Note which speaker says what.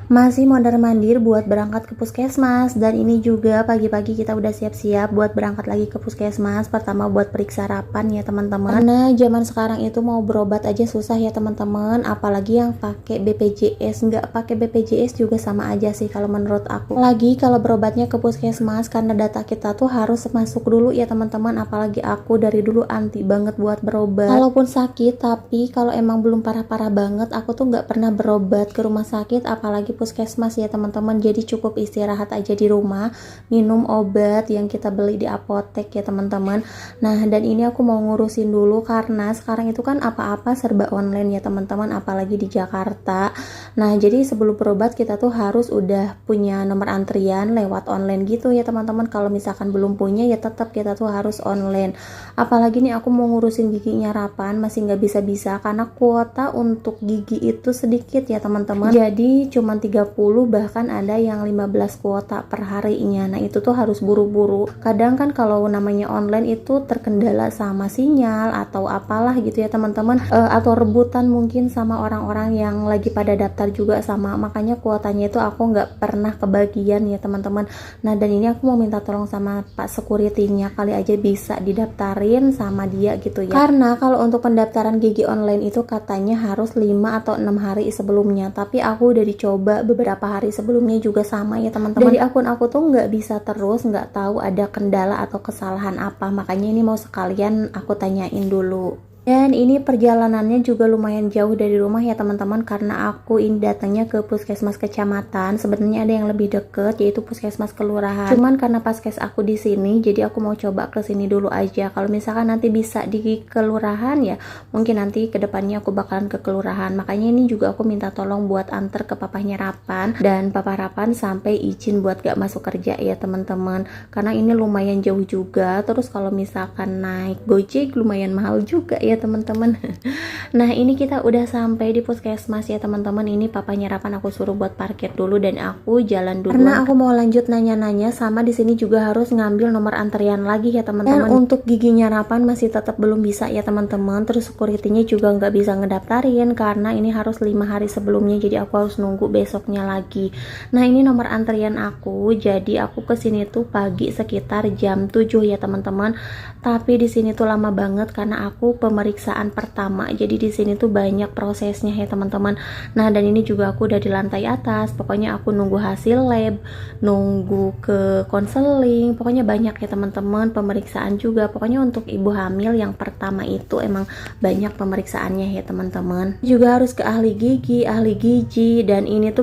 Speaker 1: Masih mondar-mandir buat berangkat ke puskesmas, dan ini juga pagi-pagi kita udah siap-siap buat berangkat lagi ke puskesmas. Pertama buat periksa sarapan ya teman-teman, karena zaman sekarang itu mau berobat aja susah ya teman-teman, apalagi yang pakai BPJS. Nggak pakai BPJS juga sama aja sih kalau menurut aku. Lagi kalau berobatnya ke puskesmas, karena data kita tuh harus masuk dulu ya teman-teman, apalagi aku dari dulu anti banget buat berobat walaupun sakit. Tapi kalau emang belum parah-parah banget, aku tuh nggak pernah berobat ke rumah sakit apalagi puskesmas ya teman-teman. Jadi cukup istirahat aja di rumah, minum obat yang kita beli di apotek ya teman-teman. Nah, dan ini aku mau ngurusin dulu karena sekarang itu kan apa-apa serba online ya teman-teman, apalagi di Jakarta. Nah, jadi sebelum berobat kita tuh harus udah punya nomor antrian lewat online gitu ya teman-teman. Kalau misalkan belum punya ya tetap kita tuh harus online. Apalagi nih aku mau ngurusin gigi nyarapan, masih nggak bisa-bisa karena kuota untuk gigi itu sedikit ya teman-teman. Jadi cuman 30, bahkan ada yang 15 kuota per harinya. Nah, itu tuh harus buru-buru. Kadang kan kalau namanya online itu terkendala sama sinyal atau apalah gitu ya teman-teman, atau rebutan mungkin sama orang-orang yang lagi pada daftar juga sama. Makanya kuotanya itu aku nggak pernah kebagian ya teman-teman. Nah, dan ini aku mau minta tolong sama Pak Security-nya, kali aja bisa didaftarin sama dia gitu ya. Karena kalau untuk pendaftaran gigi online itu katanya harus 5 atau 6 hari sebelumnya. Tapi aku udah dicoba beberapa hari sebelumnya juga sama ya teman-teman. Jadi akun aku tuh nggak bisa terus, nggak tahu ada kendala atau kesalahan apa. Makanya ini mau sekalian aku tanyain dulu. Dan ini perjalanannya juga lumayan jauh dari rumah ya teman-teman, karena aku ini datangnya ke puskesmas kecamatan. Sebenarnya ada yang lebih deket yaitu puskesmas kelurahan. Cuman karena paskes aku di sini, jadi aku mau coba ke sini dulu aja. Kalau misalkan nanti bisa di kelurahan ya, mungkin nanti kedepannya aku bakalan ke kelurahan. Makanya ini juga aku minta tolong buat anter ke papahnya Rapan, dan papa Rapan sampai izin buat gak masuk kerja ya teman-teman. Karena ini lumayan jauh juga. Terus kalau misalkan naik Gojek lumayan mahal juga ya teman-teman. Nah, ini kita udah sampai di puskesmas ya teman-teman. Ini papanya Rapan aku suruh buat parkir dulu dan aku jalan dulu karena aku mau lanjut nanya-nanya. Sama di sini juga harus ngambil nomor antrian lagi ya teman-teman. Dan untuk giginya Rapan masih tetap belum bisa ya teman-teman. Terus security-nya juga nggak bisa ngedaftarin karena ini harus 5 hari sebelumnya, jadi aku harus nunggu besoknya lagi. Nah, ini nomor antrian aku. Jadi aku kesini tuh pagi sekitar jam 7 ya teman-teman. Tapi di sini tuh lama banget karena aku pemeriksaan pertama. Jadi di sini tuh banyak prosesnya ya teman-teman. Nah, dan ini juga aku udah di lantai atas. Pokoknya aku nunggu hasil lab, nunggu ke konseling. Pokoknya banyak ya teman-teman, pemeriksaan juga. Pokoknya untuk ibu hamil yang pertama itu emang banyak pemeriksaannya ya teman-teman. Juga harus ke ahli gigi, ahli gizi, dan ini tuh